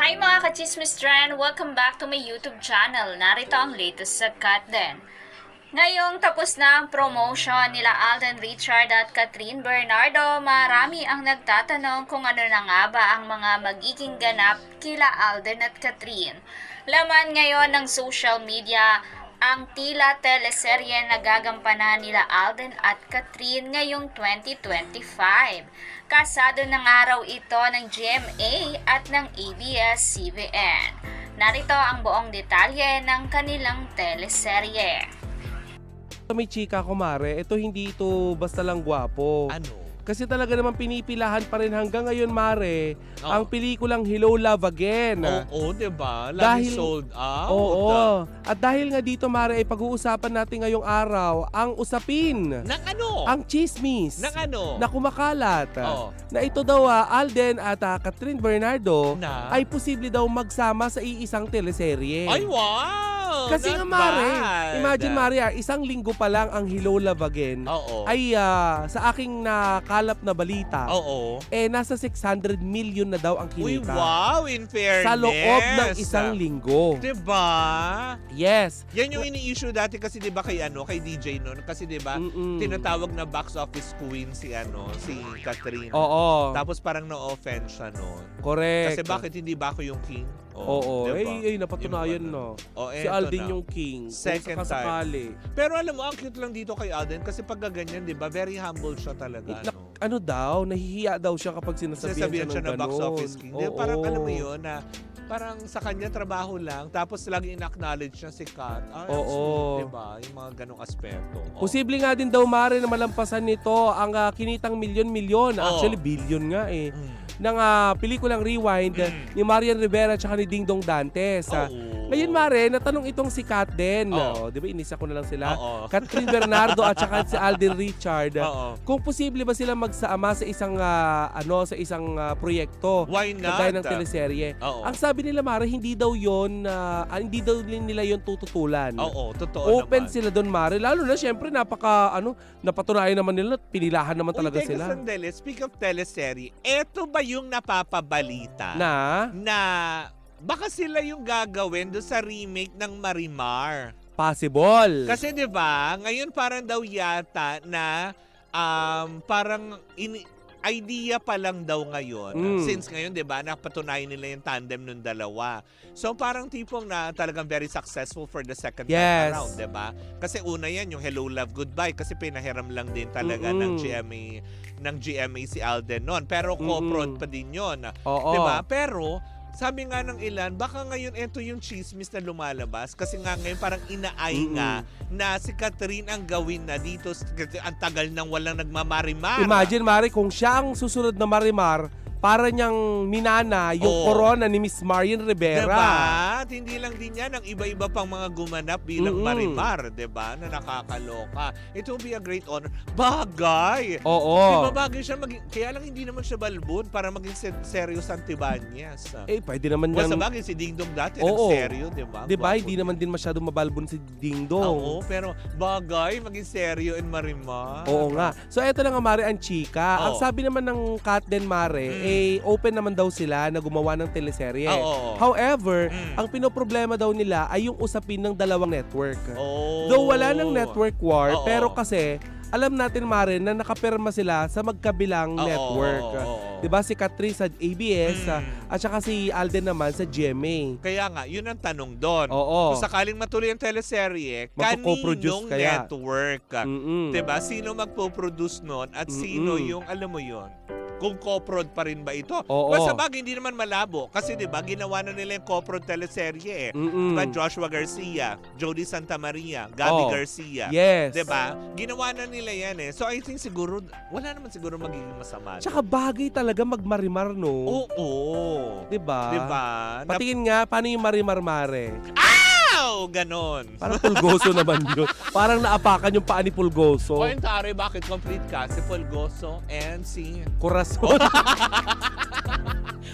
Hi mga ka-chismis trend! Welcome back to my YouTube channel. Narito ang latest sa Katden. Ngayong tapos na ang promotion nila Alden Richard at Catherine Bernardo, marami ang nagtatanong kung ano na nga ba ang mga magiging ganap kila Alden at Catherine. Laman ngayon ng social media ang tila teleserye na gagampanan nila Alden at Catherine ngayong 2025. Kasado ng araw ito ng GMA at ng ABS-CBN. Narito ang buong detalye ng kanilang teleserye. May chika, kumare, ito hindi ito basta lang gwapo. Ano? Kasi talaga naman pinipilahan pa rin hanggang ngayon, mare, ang pelikulang Hello, Love Again. Oo, diba? Dahil- Lagi sold out. Oo. At dahil nga dito, mare, ay pag-uusapan natin ngayong araw ang usapin, Nang ano? ang chismis Nang ano? na kumakalat. Oo. Na ito daw, Alden at Catherine Bernardo Na? ay posible daw magsama sa iisang teleserye. Ay, wow! Kasi nga, Not mare, bad. imagine, mare, isang linggo pa lang ang Hello, Love Again. Oo. Ay sa aking nakalap na balita, Oo. nasa 600 million na daw ang Uy, kinita. wow! In fairness. Sa loob ng isang linggo. Diba? Yes. Yan yung ini-issue dati kasi 'di ba kay DJ noon kasi 'di ba tinatawag na box office queen si Catherine. Oo. Tapos parang na-offend siya noon. Correct. Kasi bakit hindi ba ako yung king? Oo. diba? Napatunayan, Yung no. Oh, Si eto Alden na. yung king. Second Kung sakasakali. Pero alam mo, ang cute lang dito kay Alden kasi pag ganyan, 'di ba? Very humble siya talaga, no? Ano daw, nahihiya daw siya kapag sinasabihan siya ng na box ganun. office king. Di ba, parang alam mo yun na parang sa kanya trabaho lang tapos lagi in-acknowledge niya si Kat. Ay, ang Oo. sweet, diba? Yung mga ganong aspeto. Posible nga din daw, mare, na malampasan nito ang kinitang milyon-milyon. Oo. Actually, billion nga eh. Mm. Ng pelikulang Rewind ni Marian Rivera at ni Ding Dong Dantes. Oo. Ngayon, mare, natanong itong si Kat din. Oo. Di ba, inisa ko na lang sila. Oo. Catherine Bernardo at saka si Alden Richard. Oo. Kung posible ba sila magsama sa isang proyekto. Why not? Kagaya ng teleserye. Oo. Ang sabi nila, mare, hindi daw nila yon tututulan. Oo, totoo Open naman. sila doon, mare. Lalo na, syempre, napatunayan naman nila, pinilahan naman talaga Teka sila. sandali, speak of teleserye, eto ba yung napapabalita na baka sila yung gagawin doon sa remake ng Marimar? Possible. Kasi 'di ba, ngayon parang daw yata na parang idea pa lang daw ngayon. Since ngayon 'di ba, napatunayan nila yung tandem ng dalawa. So parang tipong na talagang very successful for the second time around, 'di ba? Kasi una yan yung Hello Love Goodbye kasi pinahiram lang din talaga ng GMA si Alden noon. Pero co-prod pa din 'yon. Oo. 'Di ba? Pero sabi nga ng ilan, baka ngayon ito yung chismis na lumalabas kasi nga ngayon parang inaay nga na si Catherine ang gawin na dito. Ang tagal nang walang nagmamarimar. Imagine, mare, kung siya ang susunod na Marimar, para niyang minana yung corona ni Miss Marian Rivera. Diba? At hindi lang din yan, ang iba-iba pang mga gumanap bilang Marimar, diba? Na nakakaloka. It will be a great honor. Bagay! Oo. Diba bagay siya maging, kaya lang hindi naman siya balbon para maging seryo Santibanyas. Pwede naman Well, yan. sa bagay, si Ding Dong dati, Oo. nag-seryo, diba? Diba, Gwapo hindi din. naman din masyadong mabalbon si Ding Dong. Oo, pero bagay, maging seryo and Marimar. Oo nga. So eto na nga, mare, ang chika. Ang Oo. sabi naman ng Kat den, mare, open naman daw sila na gumawa ng teleserye. Oo. However, ang pinoproblema daw nila ay yung usapin ng dalawang network. Oh. Though wala ng network war, Oo. pero kasi alam natin, mare, na nakapirma sila sa magkabilang Oo, network. oo. Diba, si Catherine sa ABS at saka si Alden naman sa GMA. Kaya nga, yun ang tanong doon. Oo. Kung sakaling matuloy ang teleserye, Magpo-co-produce kaninong kaya? network? Diba? Sino magpo-produce nun at sino yung, alam mo yun, kung co-prod pa rin ba ito? Oo. Well, sa bagay, hindi naman malabo. Kasi diba, ginawa na nila yung co-prod teleserye eh. Diba, Joshua Garcia, Jody Santa Maria, Gabby Garcia. Yes. Diba? Ginawa na nila yan eh. So I think siguro, wala naman siguro magiging masama. Tsaka bagay talaga magmarimar, no? Oo. Diba? Diba? Patingin nga, paano yung marimar, mare? Ow! Ganon. Parang pulgoso naman yun. Parang naapakan yung paa ni Pulgoso. O Tare, bakit complete ka? Si Polgoso and si... Corazon.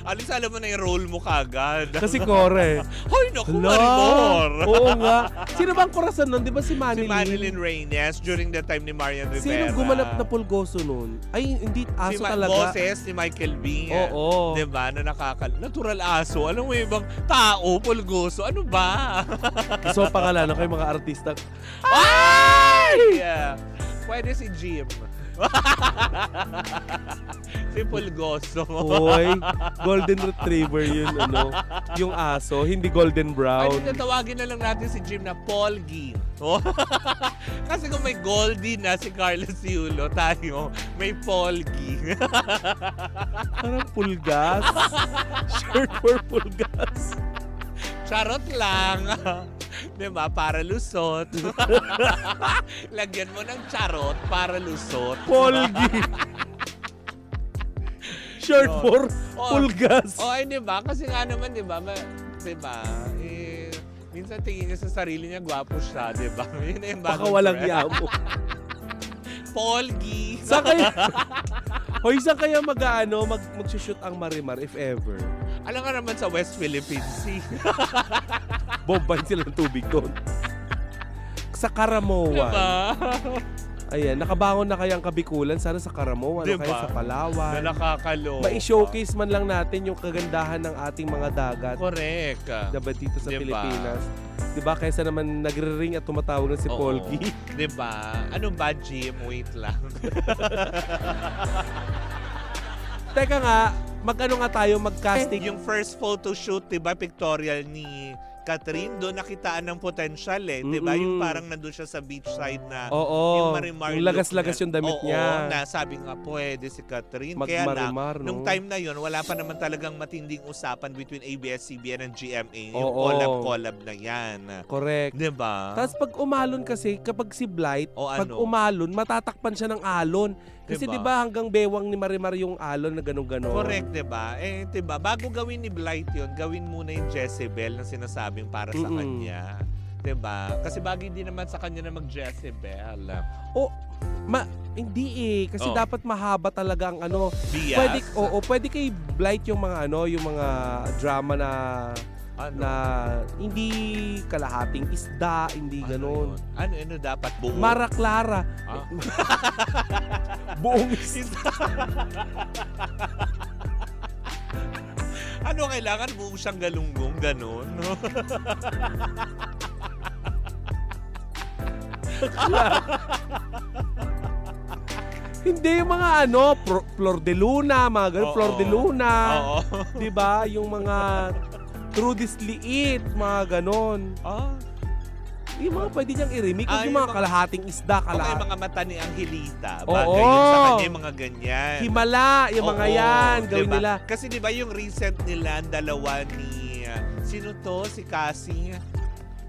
Alis, alam mo na yung role mo kagad. Kasi Kore. Hoy, naku, Hala, Marimor! Oo nga. Sino bang korason nun? Di ba si Si Manilyn? Manilyn Reyes during the time ni Marian Rivera. Sino gumanap na pulgoso nun? Ay, hindi, aso talaga. Boses ni Michael B. Oo. Diba? Na natural aso. Alam mo yung ibang tao, pulgoso. Ano ba? So, pangalanan ko yung mga artista. Ay! Yeah. Pwede si Jim. Si Pulgoso. Hoy, golden retriever yun, yung aso, hindi golden Ay, brown. tawagin na lang natin si Jim na Polgy. Oh. Kasi kung may Goldie na si Carlos Yulo, tayo may Polgy. Parang pulgas. Short for pulgas. Charot lang. Diba? Para lusot. Lagyan mo ng charot para lusot. Polgy. Short Oh. for Oh. pulgas. O, ay, diba? Kasi nga naman, diba? Diba? Minsan tingin niya sa sarili niya, gwapo siya, diba? Yun na yung Baka bagong walang trend. yamo. Polgy. Saan kaya? Hoy, saan kaya mag-shoot ang Marimar if ever? Alam nga naman sa West Philippine Sea. Bomban sila ng tubig doon. Sa Karamoan. Diba? Ayan, nakabangon na kaya ang Kabikulan. Sana sa Karamoan, Diba? kaya sa Palawan. Na nakakaloka. Ma-showcase man lang natin yung kagandahan ng ating mga dagat. Correct. Diba dito sa Diba? Pilipinas. Diba kaysa naman nagre-ring at tumatawag na si Oo. Polgy. Diba? Ano ba, Jim? Wait lang. Teka nga, mag-ano nga tayo, mag-casting. Yung first photo shoot, diba, pictorial ni Catherine, doon nakitaan ng potential eh. Diba? Yung parang nandun siya sa beachside na Oo, yung Marimar yung look lagas-lagas na- yung damit Oo, niya. na sabi nga pwede si Catherine. Kaya lang, Mag-Marimar, no? nung time na yon wala pa naman talagang matinding usapan between ABS-CBN and GMA. Yung Oo. collab-collab na yan. Correct. Diba? Tapos pag umalon kasi, kapag si Blight, O pag ano? umalon, matatakpan siya ng alon. Kasi Diba? 'di ba hanggang bewang ni Marimar yung alon na ganun-ganon. Correct, diba? Eh, diba, bago gawin ni Blight yun, gawin muna yung Jezebel na sinasabing para sa kanya. Diba? Kasi bagay din naman sa kanya na mag-Jezebel. Hindi eh, kasi Oh. dapat mahaba talaga ang Bias. Pwede kay Blight yung mga yung mga drama na hindi kalahating isda, hindi ganon. Ano dapat buo? Mara Clara. Ah. Buong isda. Ano kailangan buo siyang galunggong, ganon, no? Hindi yung mga Flor de Luna, mga ganun, Oo. Flor de Luna. Oo. 'Di ba? Yung mga Trudis Liit, mga ganon. Yung mga pwede niyang i-remake, yung yung mga mga- kalahating isda, Okay, mga mata ni Angelita. Oo. Bagay yun sa kanya, yung mga ganyan. Himala, yung mga Oo, yan, gawin diba? nila. Kasi di ba yung recent nila, ang dalawa ni, sino to? Si Cassie?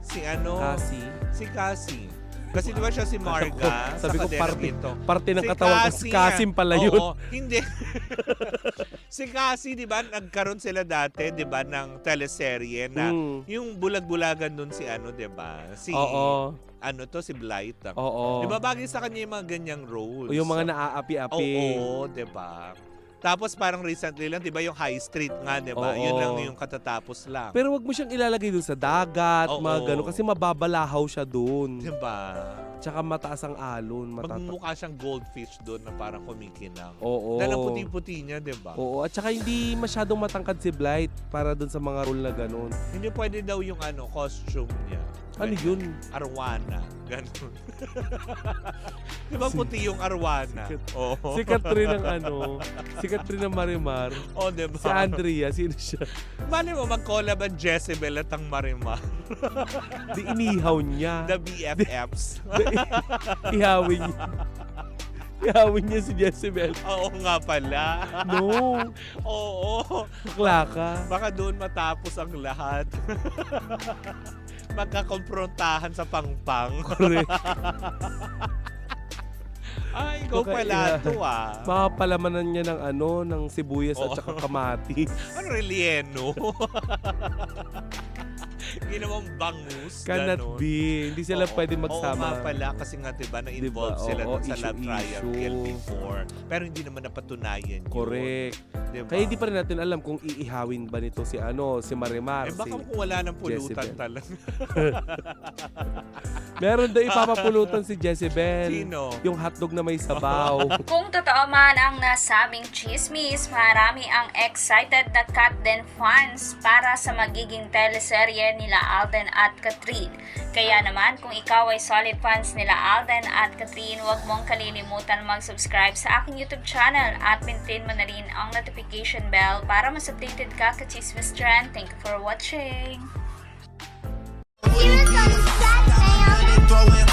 Si ano? Kasi, Si Cassie. Kasi di ba siya si Marga? sabi ko, sa kaderang parte- ito. parte ng Si katawan ko, si Cassie Kasim pala yun. Oo, hindi. Si Cassie, di ba, nagkaroon sila dati, di ba, ng teleserye na yung bulag-bulagan dun si ano, di ba? Si, Oo. ano to, si Blight. Oo. Di ba, bagay sa kanya yung mga ganyang roles? O yung mga naaapi-api. Oo, di ba? Tapos parang recently lang, di ba, yung High Street nga, di ba? Oo. Yun lang yung katatapos lang. Pero wag mo siyang ilalagay doon sa dagat, Oo. mga gano'n, kasi mababalahaw siya doon. Di ba? Tsaka mataas ang alon. Magmumukha siyang goldfish doon na parang kumikinang. Oo. Dahil ang puti-puti niya, di ba? Oo, at saka hindi masyadong matangkad si Blight para doon sa mga role na gano'n. Hindi pwede daw yung costume niya. Ano yun? Arwana. Ganun. Di ba puti yung arwana? Oo. Si Catherine si Catherine ng Marimar. Oh, di ba? Si Andrea, sino siya? Mali mo mag-collab ang Jezebel at ang Marimar. Di inihaw niya. The BFFs. Ihawin niya. Ihawin niya si Jezebel. Oo nga pala. No, Oo. bakla ka. Baka doon matapos ang lahat. Magkakomprontahan sa pangpang. Correct. Ay, ikaw Baka pala iya- to ah. Makapalamanan niya ng sibuyas Oo. at saka kamatis. Ano relleno? ginawang bangus. Cannot ganon. be. Hindi sila Oo. pwede Oo nga magsama. pala, kasi nga diba, na-involve Diba? sila Oo, dun sa love issue. triangle before. Pero hindi naman napatunayan yun. Correct. Diba? Kaya hindi pa rin natin alam kung iihawin ba nito si si Marimar. Eh baka si... kung wala ng pulutan Jezebel. talaga. Meron daw ipapapulutan si Jezebel. Sino? Yung hotdog na may sabaw. Kung totoo man ang nasabing chismis, marami ang excited na Katden fans para sa magiging teleserye nila Alden at Catherine. Kaya naman, kung ikaw ay solid fans nila Alden at Catherine, huwag mong kalilimutan mag-subscribe sa aking YouTube channel at pindutin mo na rin ang notification bell para mas updated ka ka Chismis Trend. Thank you for watching! Throwing